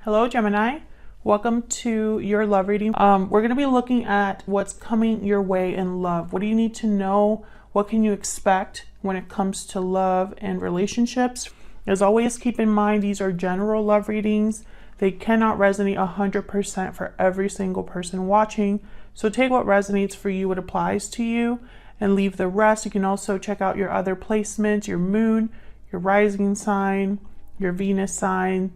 Hello, Gemini. Welcome to your love reading. We're going to be looking at what's coming your way in love. What do you need to know? What can you expect when it comes to love and relationships? As always, keep in mind these are general love readings. They cannot resonate 100% for every single person watching. So take what resonates for you, what applies to you, and leave the rest. You can also check out your other placements, your moon, your rising sign, your Venus sign.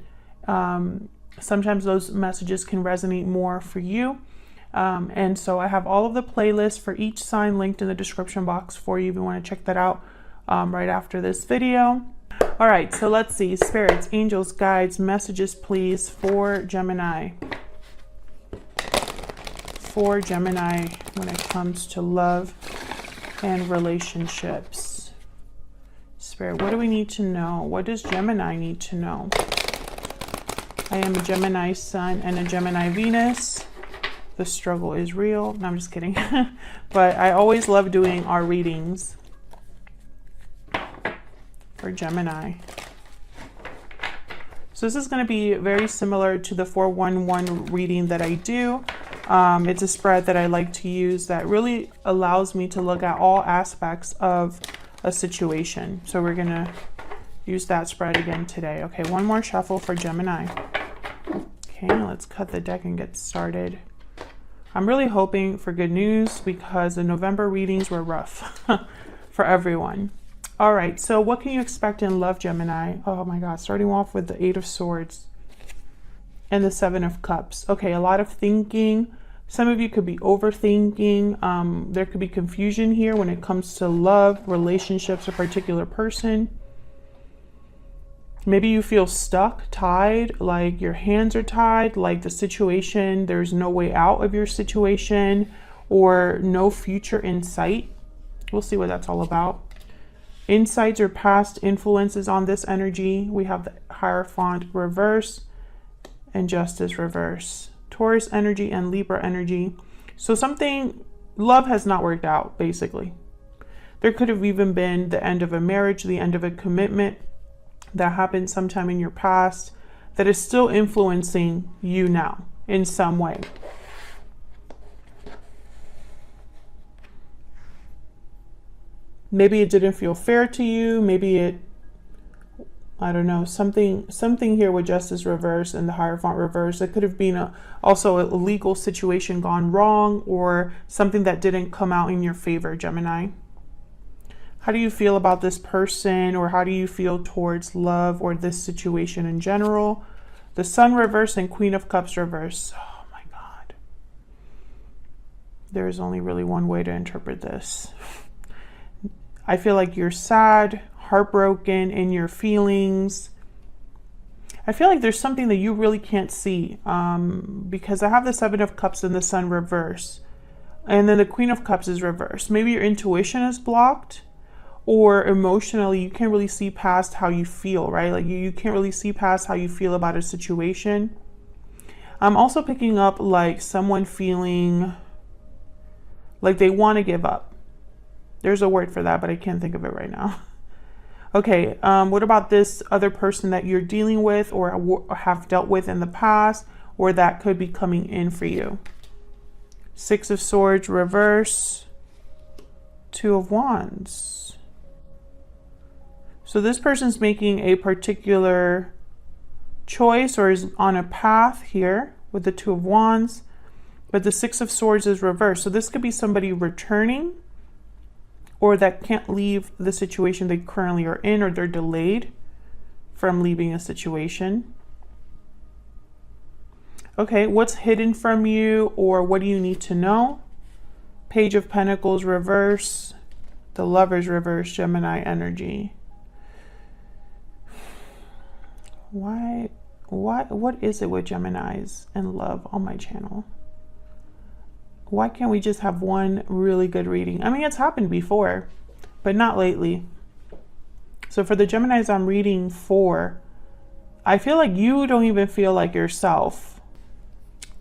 Sometimes those messages can resonate more for you. And so I have all of the playlists for each sign linked in the description box for you if you want to check that out right after this video. All right, so let's see. Spirits, angels, guides, messages, please, for Gemini. For Gemini when it comes to love and relationships. Spirit, what do we need to know? What does Gemini need to know? I am a Gemini Sun and a Gemini Venus. The struggle is real. No, I'm just kidding. But I always love doing our readings for Gemini. So this is going to be very similar to the 411 reading that I do. It's a spread that I like to use that really allows me to look at all aspects of a situation. So we're going to use that spread again today. Okay, one more shuffle for Gemini. Okay, let's cut the deck and get started. I'm really hoping for good news because the November readings were rough for everyone. All right, so what can you expect in love, Gemini? Oh my God, starting off with the 8 of Swords and the 7 of Cups. Okay, a lot of thinking. Some of you could be overthinking. There could be confusion here when it comes to love, relationships, a particular person. Maybe you feel stuck, tied, like your hands are tied, like the situation, there's no way out of your situation or no future in sight. We'll see what that's all about. Insights or past influences on this energy. We have the Hierophant reverse and Justice reverse. Taurus energy and Libra energy. So love has not worked out, basically. There could have even been the end of a marriage, the end of a commitment that happened sometime in your past that is still influencing you now in some way. Maybe it didn't feel fair to you. Maybe I don't know, something here with Justice reverse and the Hierophant reverse. It could have been also a legal situation gone wrong or something that didn't come out in your favor, Gemini. How do you feel about this person, or how do you feel towards love or this situation in general? The Sun reverse and Queen of Cups reverse. Oh my God. There's only really one way to interpret this. I feel like you're sad, heartbroken in your feelings. I feel like there's something that you really can't see because I have the 7 of Cups and the Sun reverse. And then the Queen of Cups is reversed. Maybe your intuition is blocked. Or emotionally, you can't really see past how you feel, right? Like you can't really see past how you feel about a situation. I'm also picking up like someone feeling like they want to give up. There's a word for that, but I can't think of it right now. Okay, what about this other person that you're dealing with or have dealt with in the past, or that could be coming in for you? 6 of Swords reverse, 2 of Wands. So this person's making a particular choice or is on a path here with the 2 of Wands, but the 6 of Swords is reversed. So this could be somebody returning or that can't leave the situation they currently are in, or they're delayed from leaving a situation. Okay, what's hidden from you or what do you need to know? Page of Pentacles reverse, the Lovers reverse, Gemini energy. What is it with Geminis and love on my channel? Why can't we just have one really good reading? I mean, it's happened before, but not lately. So for the Geminis I'm reading for, I feel like you don't even feel like yourself.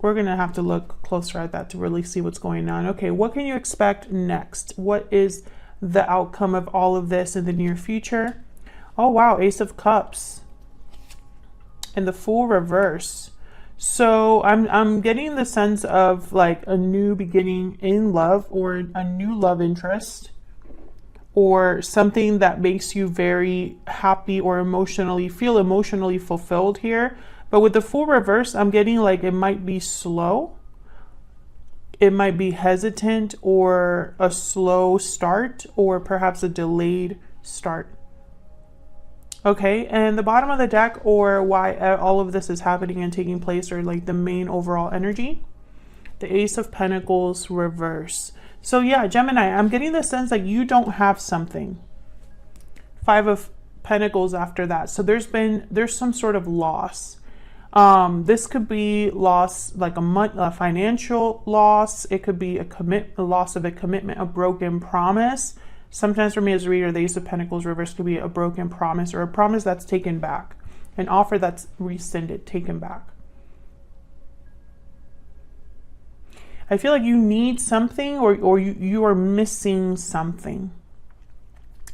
We're going to have to look closer at that to really see what's going on. Okay, what can you expect next? What is the outcome of all of this in the near future? Oh, wow, Ace of Cups. And the Fool reverse. So I'm getting the sense of like a new beginning in love, or a new love interest, or something that makes you very happy or feel emotionally fulfilled here. But with the Fool reverse, I'm getting like it might be slow. It might be hesitant, or a slow start, or perhaps a delayed start. Okay, and the bottom of the deck, or why all of this is happening and taking place, or like the main overall energy, the Ace of Pentacles reverse. So yeah, Gemini, I'm getting the sense that you don't have something. Five of Pentacles after that. So there's some sort of loss. This could be loss, like a financial loss. It could be a loss of a commitment, a broken promise. Sometimes for me as a reader, the Ace of Pentacles reverse could be a broken promise, or a promise that's taken back, an offer that's rescinded, taken back. I feel like you need something, or you are missing something,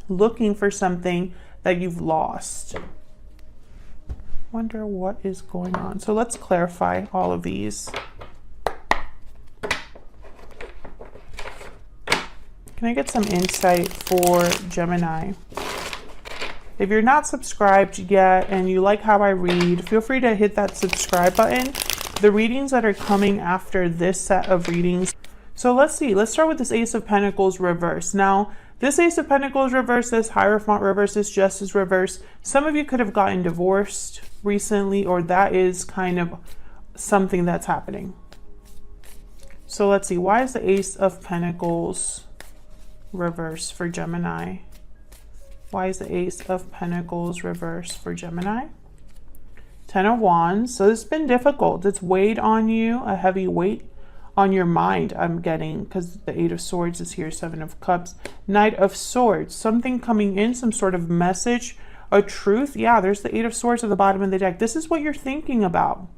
looking for something that you've lost. Wonder what is going on. So let's clarify all of these. Can I get some insight for Gemini? If you're not subscribed yet and you like how I read, feel free to hit that subscribe button. The readings that are coming after this set of readings. So let's see. Let's start with this Ace of Pentacles reverse. Now, this Ace of Pentacles reverse, this Hierophant reverse, this Justice reverse. Some of you could have gotten divorced recently, or that is kind of something that's happening. So let's see. Why is the Ace of Pentacles reverse for Gemini? Why is the Ace of Pentacles reverse for Gemini? Ten of Wands. So this has been difficult. It's weighed on you, a heavy weight on your mind, I'm getting, because the Eight of Swords is here, Seven of Cups. Knight of Swords. Something coming in, some sort of message, a truth. Yeah, there's the Eight of Swords at the bottom of the deck. This is what you're thinking about.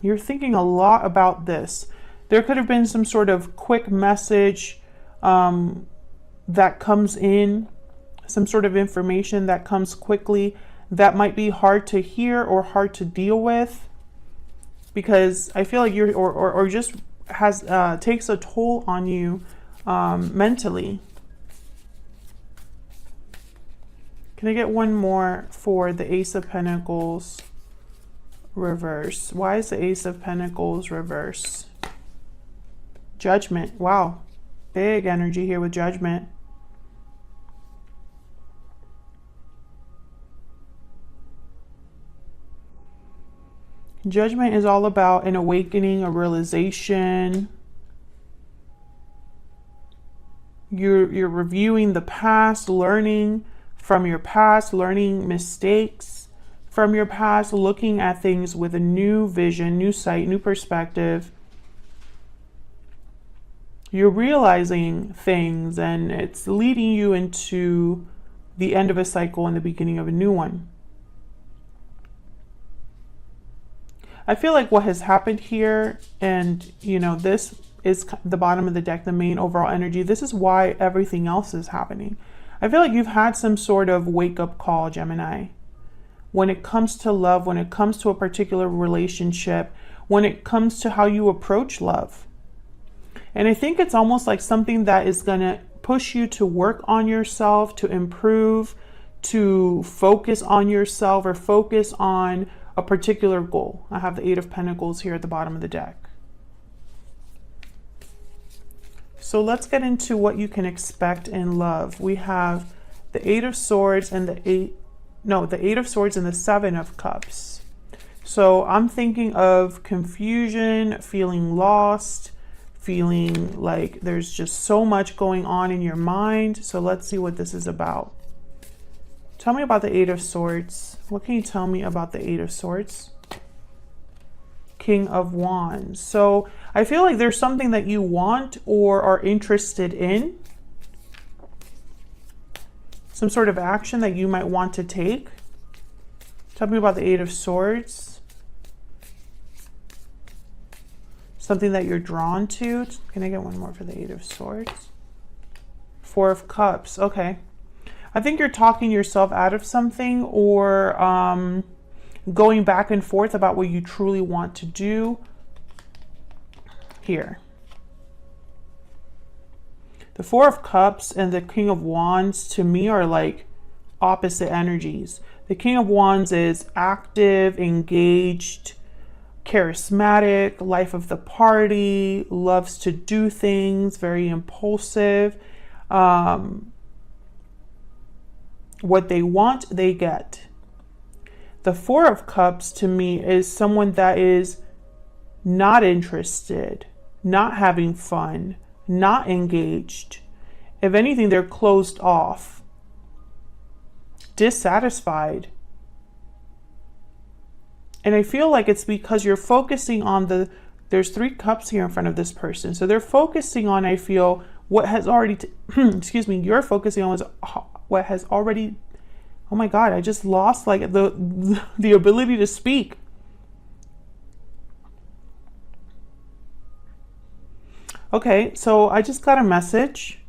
You're thinking a lot about this. There could have been some sort of quick message that comes in, some sort of information that comes quickly that might be hard to hear or hard to deal with, because I feel like you're or just has takes a toll on you mentally. Can I get one more for the Ace of Pentacles reverse? Why is the Ace of Pentacles reverse? Judgment. Wow. Big energy here with Judgment. Judgment is all about an awakening, a realization. You're reviewing the past, learning from your past, learning mistakes from your past, looking at things with a new vision, new sight, new perspective. You're realizing things, and it's leading you into the end of a cycle and the beginning of a new one. I feel like what has happened here, and you know, this is the bottom of the deck, the main overall energy. This is why everything else is happening. I feel like you've had some sort of wake-up call, Gemini. When it comes to love, when it comes to a particular relationship, when it comes to how you approach love. And I think it's almost like something that is going to push you to work on yourself, to improve, to focus on yourself, or focus on a particular goal. I have the Eight of Pentacles here at the bottom of the deck. So let's get into what you can expect in love. We have the Eight of Swords and the Eight of Swords and the Seven of Cups. So I'm thinking of confusion, feeling lost, feeling like there's just so much going on in your mind. So let's see what this is about. Tell me about the Eight of Swords. What can you tell me about the Eight of Swords? King of Wands. So I feel like there's something that you want or are interested in. Some sort of action that you might want to take. Tell me about the Eight of Swords. Something that you're drawn to. Can I get one more for the Eight of Swords? Four of Cups. Okay. I think you're talking yourself out of something, or going back and forth about what you truly want to do here. The Four of Cups and the King of Wands to me are like opposite energies. The King of Wands is active, engaged, charismatic, life of the party, loves to do things, very impulsive. What they want, they get. The Four of Cups to me is someone that is not interested, not having fun, not engaged. If anything, they're closed off, dissatisfied. And I feel like it's because you're focusing on there's 3 cups here in front of this person. So they're focusing on, I feel, what has already, excuse me, you're focusing on what has already, oh my God, I just lost like the ability to speak. Okay, so I just got a message.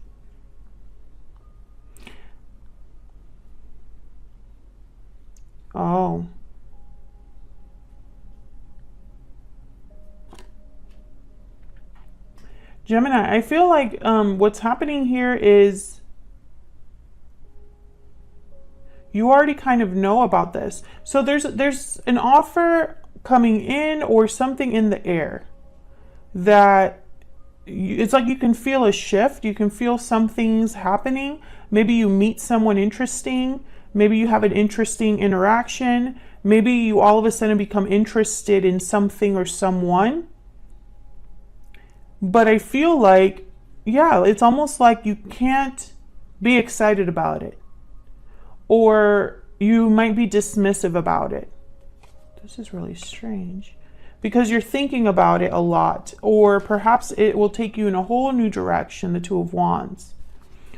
Oh. Gemini, I feel like what's happening here is you already kind of know about this. So there's an offer coming in or something in the air that it's like you can feel a shift. You can feel something's happening. Maybe you meet someone interesting. Maybe you have an interesting interaction. Maybe you all of a sudden become interested in something or someone. But I feel like, yeah, it's almost like you can't be excited about it. Or you might be dismissive about it. This is really strange. Because you're thinking about it a lot. Or perhaps it will take you in a whole new direction, the Two of Wands.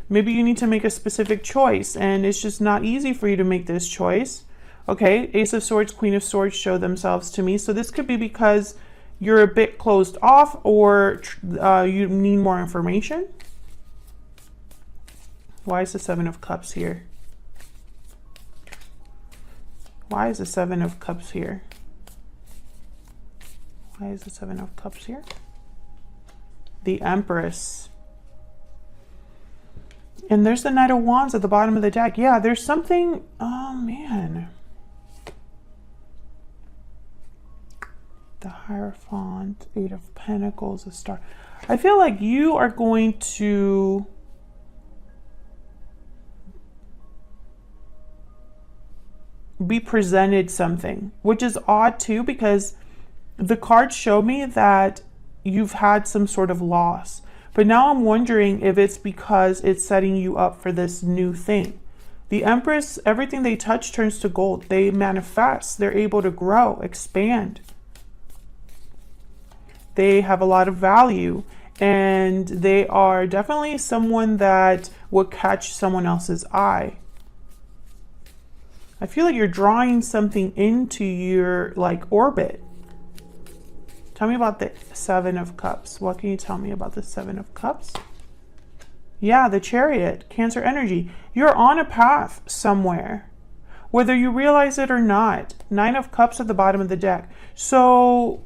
Maybe you need to make a specific choice. And it's just not easy for you to make this choice. Okay, Ace of Swords, Queen of Swords show themselves to me. So this could be because you're a bit closed off or you need more information. Why is the Seven of Cups here? Why is the Seven of Cups here? Why is the Seven of Cups here? The Empress. And there's the Knight of Wands at the bottom of the deck. Yeah, there's something, oh man. The Hierophant, Eight of Pentacles, a Star. I feel like you are going to be presented something, which is odd too, because the cards show me that you've had some sort of loss. But now I'm wondering if it's because it's setting you up for this new thing. The Empress, everything they touch turns to gold. They manifest. They're able to grow, expand. They have a lot of value. And they are definitely someone that would catch someone else's eye. I feel like you're drawing something into your orbit. Tell me about the Seven of Cups. What can you tell me about the Seven of Cups? Yeah, the Chariot, Cancer energy. You're on a path somewhere, whether you realize it or not. Nine of Cups at the bottom of the deck. So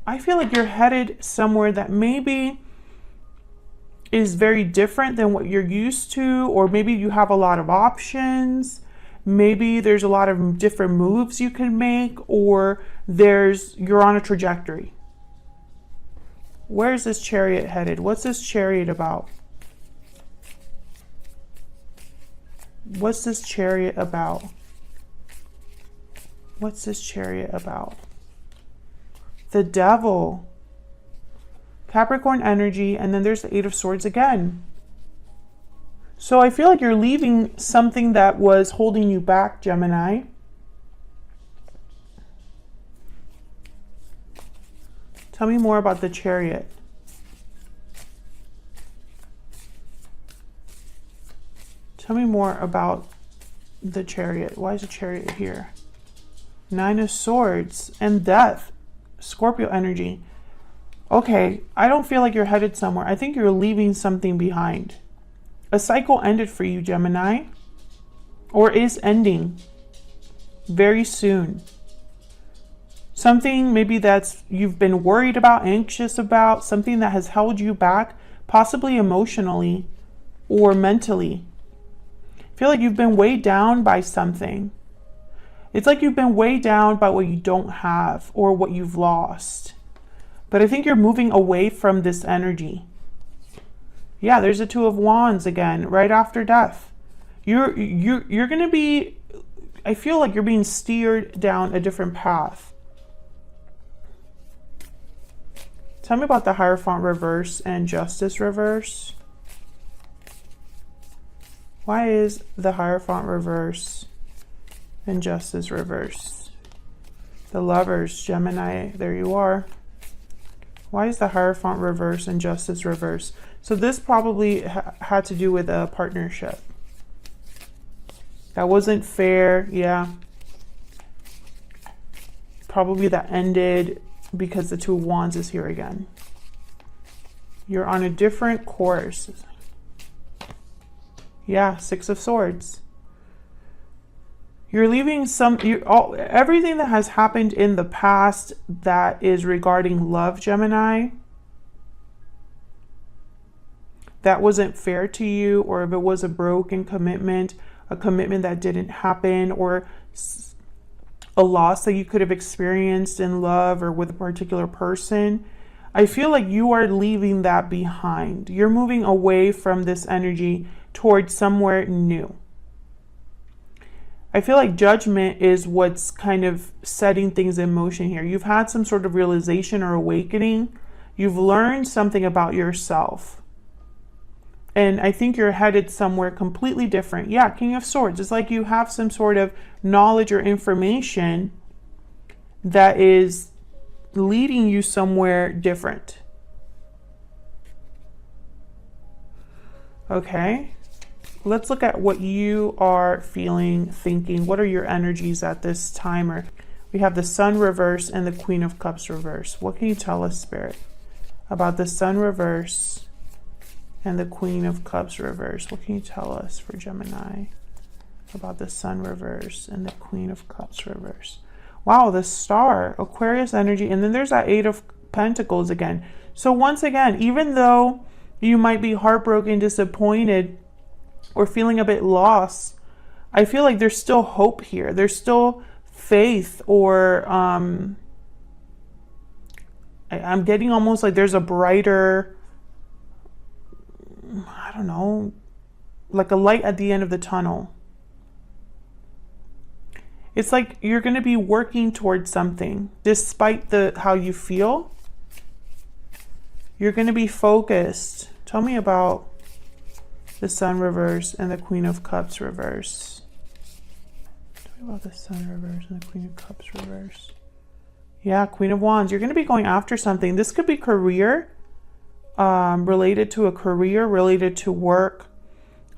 I feel like you're headed somewhere that maybe is very different than what you're used to, or maybe you have a lot of options. Maybe there's a lot of different moves you can make, or you're on a trajectory. Where's this Chariot headed? What's this Chariot about? What's this Chariot about? What's this Chariot about? The Devil. Capricorn energy, and then there's the Eight of Swords again. So I feel like you're leaving something that was holding you back, Gemini. Tell me more about the Chariot. Tell me more about the Chariot. Why is the Chariot here? Nine of Swords and Death. Scorpio energy. Okay, I don't feel like you're headed somewhere. I think you're leaving something behind. A cycle ended for you, Gemini, or is ending very soon. Something maybe that's you've been worried about, anxious about, something that has held you back, possibly emotionally or mentally. I feel like you've been weighed down by something. It's like you've been weighed down by what you don't have or what you've lost. But I think you're moving away from this energy. Yeah, there's the Two of Wands again, right after death. You're going to be, I feel like you're being steered down a different path. Tell me about the Hierophant reverse and Justice reverse. Why is the Hierophant reverse and Justice reverse? The Lovers, Gemini, there you are. Why is the Hierophant reverse and Justice reverse? So this probably had to do with a partnership. That wasn't fair, yeah. Probably that ended because the Two of Wands is here again. You're on a different course. Yeah, Six of Swords. You're leaving everything that has happened in the past that is regarding love, Gemini, that wasn't fair to you, or if it was a broken commitment, a commitment that didn't happen, or a loss that you could have experienced in love or with a particular person, I feel like you are leaving that behind. You're moving away from this energy towards somewhere new. I feel like Judgment is what's kind of setting things in motion here. You've had some sort of realization or awakening. You've learned something about yourself. And I think you're headed somewhere completely different. Yeah, King of Swords. It's like you have some sort of knowledge or information that is leading you somewhere different. Okay. Let's look at what you are feeling, thinking. What are your energies at this time? We have the Sun reverse and the Queen of Cups reverse. What can you tell us, Spirit, about the Sun reverse and the Queen of Cups reverse? What can you tell us for Gemini about the Sun reverse and the Queen of Cups reverse? Wow, the Star, Aquarius energy, and then there's that Eight of Pentacles again. So once again, even though you might be heartbroken, disappointed, or feeling a bit lost, I feel like there's still hope here. There's still faith, or I'm getting almost like there's a brighter, I don't know, like a light at the end of the tunnel. It's like you're going to be working towards something despite how you feel. You're going to be focused. Tell me about the Sun reverse and the Queen of Cups reverse. Tell me about the Sun reverse and the Queen of Cups reverse. Yeah, Queen of Wands. You're going to be going after something. This could be career, related to a career, related to work,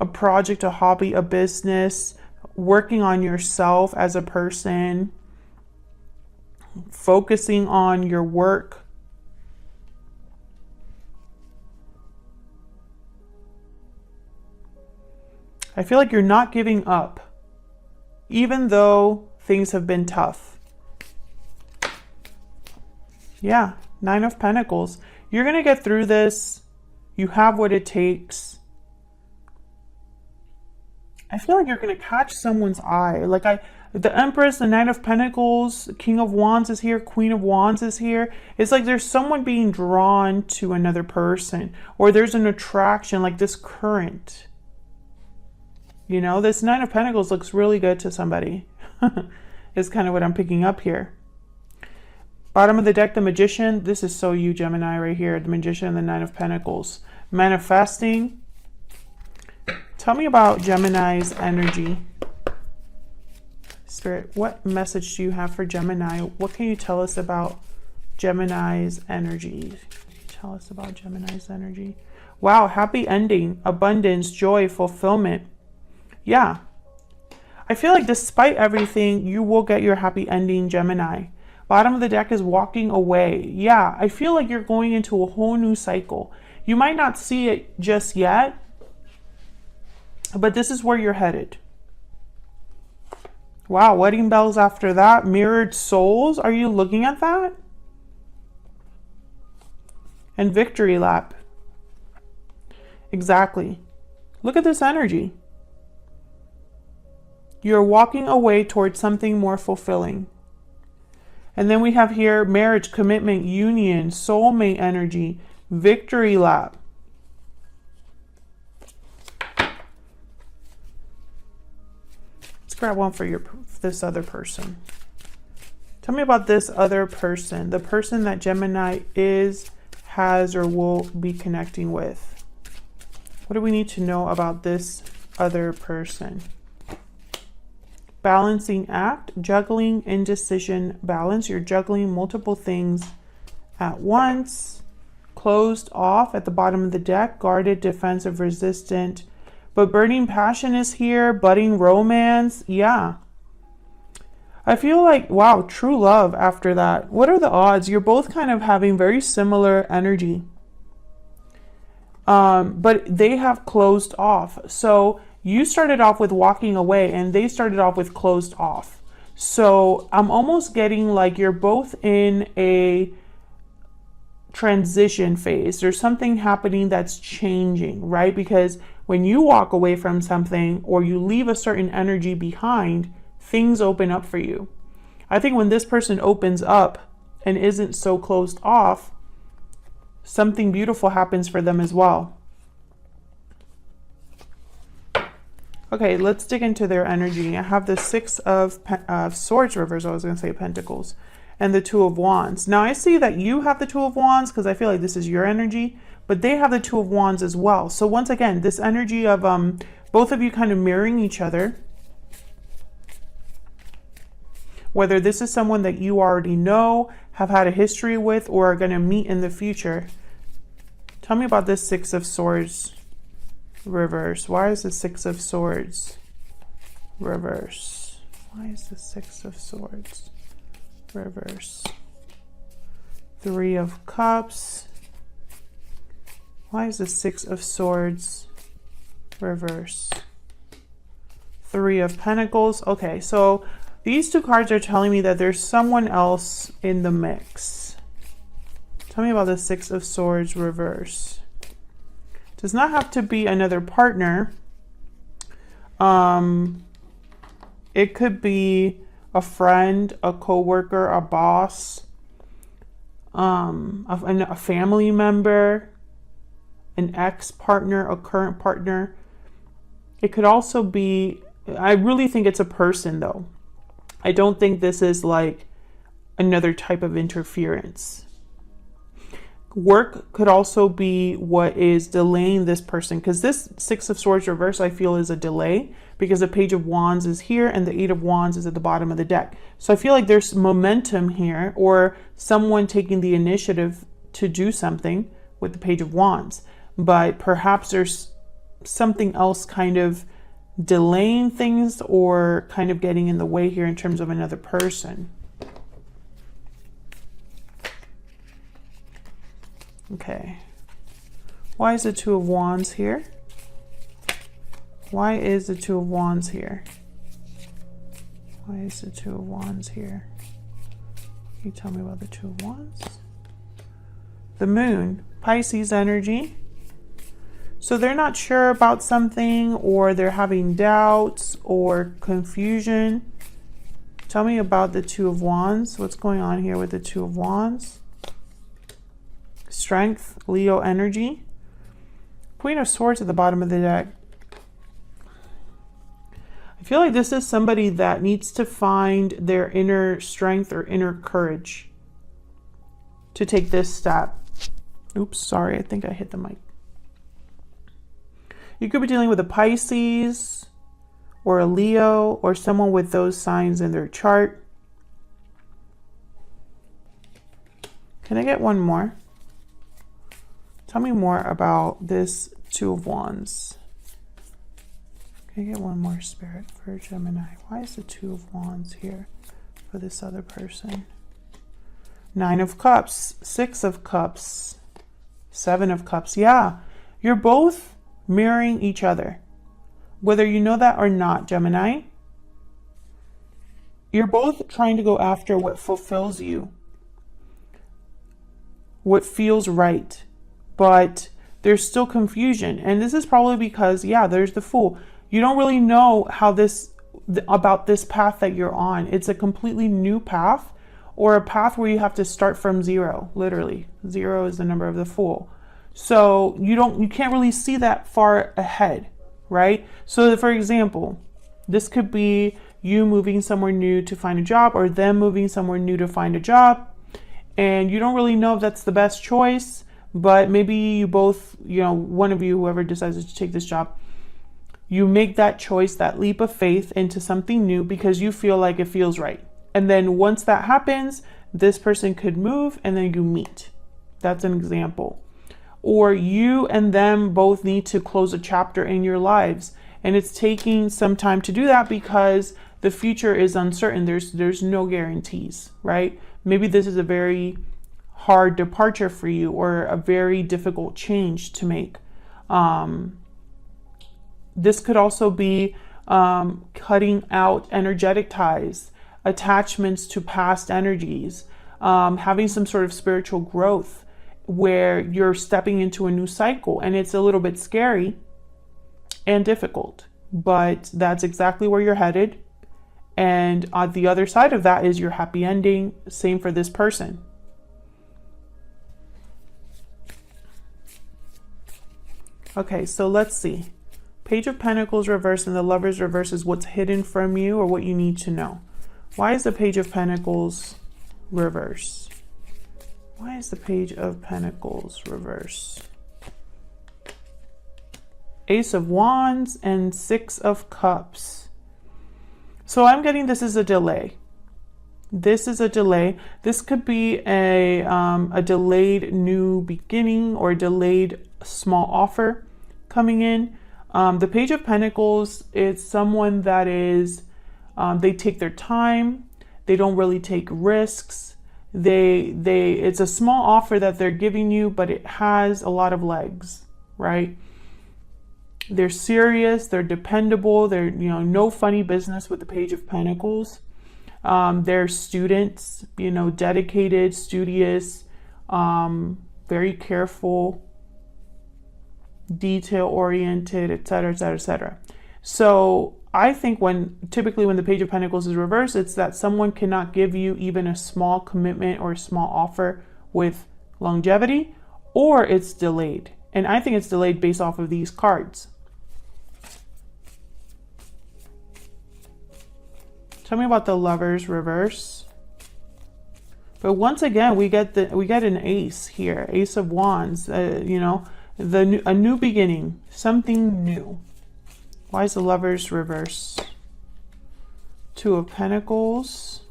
a project, a hobby, a business, working on yourself as a person, focusing on your work. I feel like you're not giving up, even though things have been tough. Yeah, Nine of Pentacles. You're going to get through this. You have what it takes. I feel like you're going to catch someone's eye. Like the Empress, the Nine of Pentacles, King of Wands is here, Queen of Wands is here. It's like there's someone being drawn to another person, or there's an attraction, like this current. You know, this Nine of Pentacles looks really good to somebody. Is kind of what I'm picking up here. Bottom of the deck, the Magician. This is so you, Gemini, right here. The Magician and the Nine of Pentacles. Manifesting. Tell me about Gemini's energy. Spirit, what message do you have for Gemini? What can you tell us about Gemini's energy? Tell us about Gemini's energy. Wow, happy ending, abundance, joy, fulfillment. Yeah. I feel like despite everything, you will get your happy ending, Gemini. Bottom of the deck is walking away. Yeah, I feel like you're going into a whole new cycle. You might not see it just yet, but this is where you're headed. Wow, wedding bells after that. Mirrored souls. Are you looking at that? And victory lap. Exactly. Look at this energy. You're walking away towards something more fulfilling. And then we have here marriage, commitment, union, soulmate energy, victory lap. Let's grab one for this other person. Tell me about this other person, the person that Gemini is, has, or will be connecting with. What do we need to know about this other person? Balancing act, juggling, indecision, balance. You're juggling multiple things at once. Closed off at the bottom of the deck, guarded, defensive, resistant. But burning passion is here, budding romance. Yeah. I feel like, wow, true love after that. What are the odds? You're both kind of having very similar energy. But they have closed off. So you started off with walking away and they started off with closed off. So I'm almost getting like you're both in a transition phase. There's something happening that's changing, right? Because when you walk away from something or you leave a certain energy behind, things open up for you. I think when this person opens up and isn't so closed off, something beautiful happens for them as well. Okay, let's dig into their energy. I have the Six of Swords reverse. I was going to say Pentacles. And the Two of Wands. Now I see that you have the Two of Wands because I feel like this is your energy, but they have the Two of Wands as well. So once again, this energy of both of you kind of mirroring each other. Whether this is someone that you already know, have had a history with, or are going to meet in the future. Tell me about this Six of Swords reverse. Why is the Six of Swords reverse? Why is the Six of Swords reverse? Three of Cups. Why is the Six of Swords reverse? Three of Pentacles. Okay, so these two cards are telling me that there's someone else in the mix. Tell me about the Six of Swords reverse. Does not have to be another partner. It could be a friend, a coworker, a boss, a family member, an ex-partner, a current partner. It could also be, I really think it's a person though. I don't think this is like another type of interference. Work could also be what is delaying this person, because this Six of Swords reverse I feel is a delay because the Page of Wands is here and the Eight of Wands is at the bottom of the deck. So I feel like there's momentum here, or someone taking the initiative to do something with the Page of Wands, but perhaps there's something else kind of delaying things or kind of getting in the way here in terms of another person. Okay, why is the Two of Wands here? Why is the Two of Wands here? Why is the Two of Wands here? Can you tell me about the Two of Wands? The Moon, Pisces energy. So they're not sure about something, or they're having doubts or confusion. Tell me about the Two of Wands. What's going on here with the Two of Wands? Strength, Leo energy. Queen of Swords at the bottom of the deck. I feel like this is somebody that needs to find their inner strength or inner courage to take this step. Oops, sorry, I think I hit the mic. You could be dealing with a Pisces or a Leo or someone with those signs in their chart. Can I get one more? Tell me more about this Two of Wands. Can I get one more, Spirit, for Gemini? Why is the Two of Wands here for this other person? Nine of Cups, Six of Cups, Seven of Cups. Yeah, you're both mirroring each other. Whether you know that or not, Gemini, You're both trying to go after what fulfills you, what feels right, but there's still confusion. And this is probably because, yeah, there's the Fool. You don't really know about this path that you're on. It's a completely new path, or a path where you have to start from zero. Literally, zero is the number of the Fool. So you can't really see that far ahead, right? So for example, this could be you moving somewhere new to find a job, or them moving somewhere new to find a job. And you don't really know if that's the best choice, but maybe you both, one of you, whoever decides to take this job, you make that choice, that leap of faith into something new because you feel like it feels right. And then once that happens, this person could move and then you meet. That's an example. Or you and them both need to close a chapter in your lives. And it's taking some time to do that because the future is uncertain. There's no guarantees, right? Maybe this is a very hard departure for you, or a very difficult change to make. This could also be cutting out energetic ties, attachments to past energies, having some sort of spiritual growth where you're stepping into a new cycle, and it's a little bit scary and difficult, but that's exactly where you're headed. And on the other side of that is your happy ending. Same for this person. Okay, so let's see. Page of Pentacles reverse and the Lovers reverse is what's hidden from you or what you need to know. Why is the Page of Pentacles reverse? Why is the Page of Pentacles reverse? Ace of Wands and Six of Cups. So I'm getting this is a delay. This is a delay. This could be a delayed new beginning or a delayed small offer coming in. The Page of Pentacles is someone that is, they take their time. They don't really take risks. It's a small offer that they're giving you, but it has a lot of legs, right? They're serious, they're dependable, they're, no funny business with the Page of Pentacles. They're students, dedicated, studious, very careful, detail-oriented, etc., etc., etc. So I think typically when the Page of Pentacles is reversed, it's that someone cannot give you even a small commitment or a small offer with longevity, or it's delayed. And I think it's delayed based off of these cards. Tell me about the Lovers reverse. But once again, we get an ace here, Ace of Wands. A new beginning, something new. Why is the Lovers reverse? Two of Pentacles.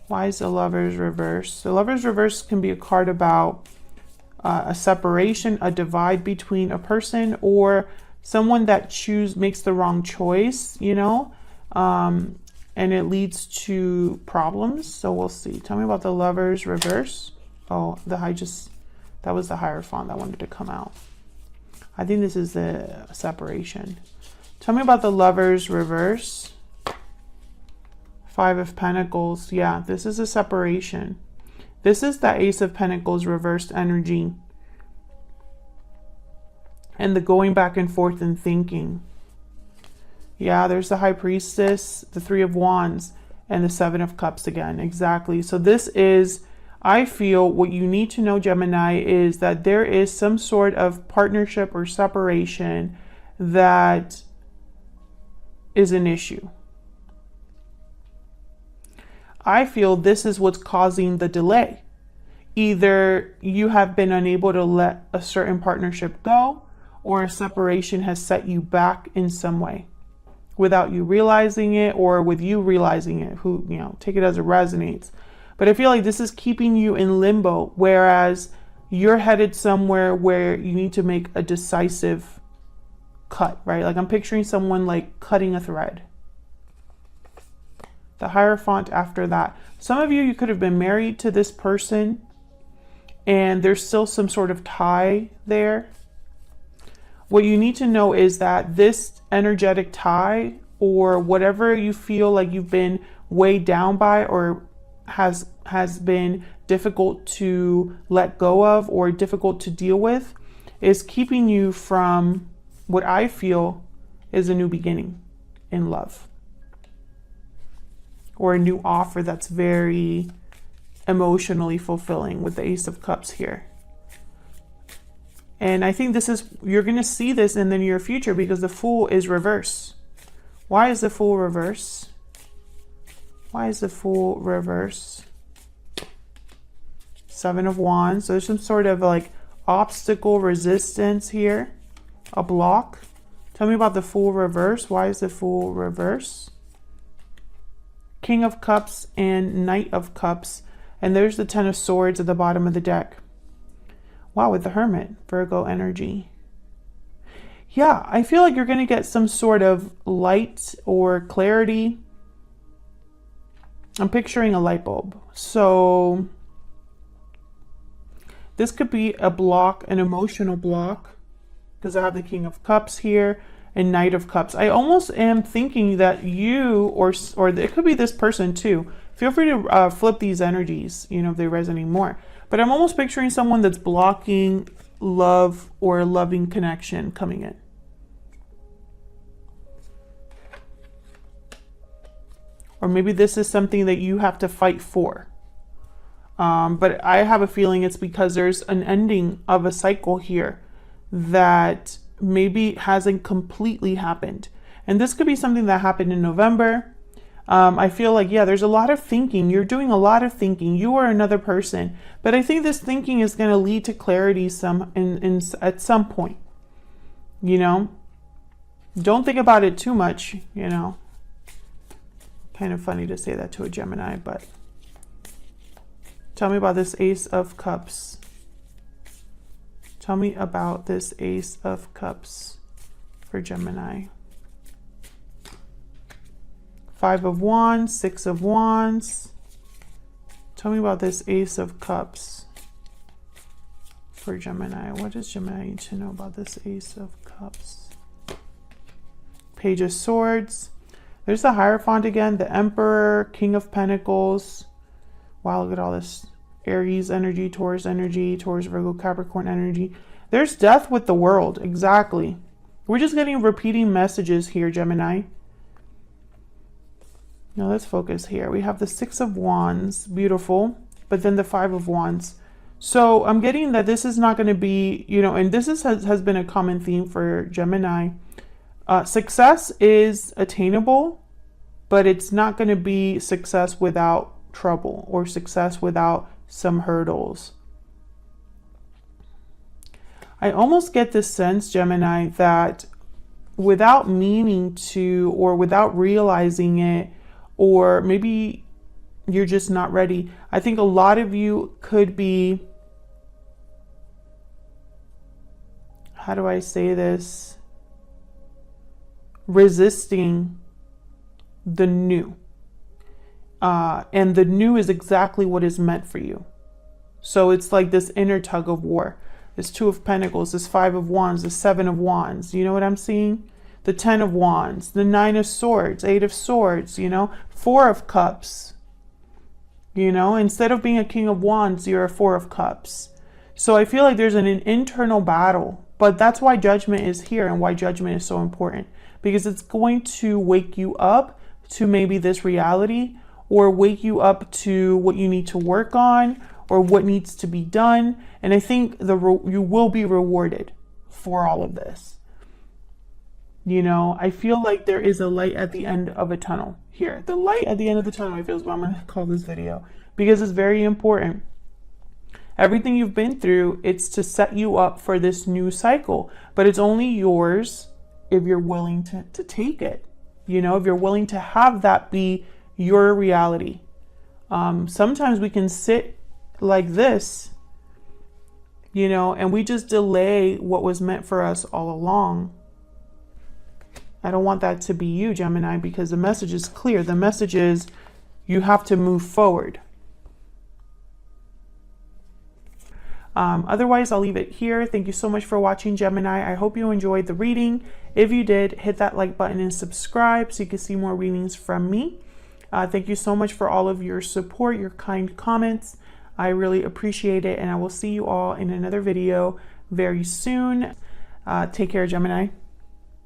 Why is the Lovers reverse? The Lovers reverse can be a card about a separation, a divide between a person, or someone that makes the wrong choice, and it leads to problems. So we'll see. Tell me about the Lovers reverse. Oh, that was the Hierophant that wanted to come out. I think this is the separation. Tell me about the Lovers reverse. Five of Pentacles. Yeah, this is a separation. This is the Ace of Pentacles reversed energy. And the going back and forth and thinking. Yeah, there's the High Priestess, the Three of Wands, and the Seven of Cups again. Exactly. So this is, I feel, what you need to know, Gemini, is that there is some sort of partnership or separation that is an issue. I feel this is what's causing the delay. Either you have been unable to let a certain partnership go, or a separation has set you back in some way without you realizing it, or with you realizing it. Take it as it resonates. But I feel like this is keeping you in limbo, whereas you're headed somewhere where you need to make a decisive cut, right? Like I'm picturing someone like cutting a thread. The Hierophant after that. Some of you could have been married to this person and there's still some sort of tie there. What you need to know is that this energetic tie or whatever you feel like you've been weighed down by or has been difficult to let go of or difficult to deal with is keeping you from what I feel is a new beginning in love, or a new offer that's very emotionally fulfilling with the Ace of Cups here. And I think this is, you're going to see this in the near future because the Fool is reverse. Why is the Fool reverse? Why is the Fool reverse? Seven of Wands. So there's some sort of like obstacle, resistance here. A block. Tell me about the Fool reverse. Why is the Fool reverse? King of Cups and Knight of Cups. And there's the Ten of Swords at the bottom of the deck. Wow, with the Hermit, Virgo energy. Yeah, I feel like you're going to get some sort of light or clarity. I'm picturing a light bulb. So this could be a block, an emotional block, because I have the King of Cups here and Knight of Cups. I almost am thinking that you, or it could be this person too. Feel free to flip these energies, you know, if they resonate more. But I'm almost picturing someone that's blocking love or a loving connection coming in. Or maybe this is something that you have to fight for. But I have a feeling it's because there's an ending of a cycle here that maybe hasn't completely happened. And this could be something that happened in November. I feel like, yeah, there's a lot of thinking. You're doing a lot of thinking. You are another person. But I think this thinking is going to lead to clarity at some point. You know? Don't think about it too much, you know? Kind of funny to say that to a Gemini, but tell me about this Ace of Cups. Tell me about this Ace of Cups for Gemini. Five of Wands, Six of Wands. Tell me about this Ace of Cups for Gemini. What does Gemini need to know about this Ace of Cups? Page of Swords. There's the Hierophant again, the Emperor, King of Pentacles. Wow, look at all this Aries energy, Taurus, Virgo, Capricorn energy. There's death with the World, exactly. We're just getting repeating messages here, Gemini. Now let's focus here. We have the Six of Wands, beautiful, but then the Five of Wands. So I'm getting that this is not going to be, you know, and this has been a common theme for Gemini. Success is attainable, but it's not going to be success without trouble or success without some hurdles. I almost get this sense, Gemini, that without meaning to, or without realizing it, or maybe you're just not ready. I think a lot of you could be, how do I say this? Resisting the new. And the new is exactly what is meant for you. So it's like this inner tug of war. This Two of Pentacles, this Five of Wands, the Seven of Wands. You know what I'm seeing? The Ten of Wands, the Nine of Swords, Eight of Swords, you know, Four of Cups. You know, instead of being a King of Wands, you're a Four of Cups. So I feel like there's an internal battle, but that's why judgment is here and why judgment is so important, because it's going to wake you up to maybe this reality, or wake you up to what you need to work on or what needs to be done. And I think you will be rewarded for all of this. You know, I feel like there is a light at the end of a tunnel here. The light at the end of the tunnel, I feel, is what I'm going to call this video, because it's very important. Everything you've been through, it's to set you up for this new cycle, but it's only yours if you're willing to take it. You know, if you're willing to have that be your reality. Sometimes we can sit like this, you know, and we just delay what was meant for us all along. I don't want that to be you, Gemini, because the message is clear. The message is you have to move forward. Otherwise, I'll leave it here. Thank you so much for watching, Gemini. I hope you enjoyed the reading. If you did, hit that like button and subscribe so you can see more readings from me. Thank you so much for all of your support, your kind comments. I really appreciate it, and I will see you all in another video very soon. Take care, Gemini.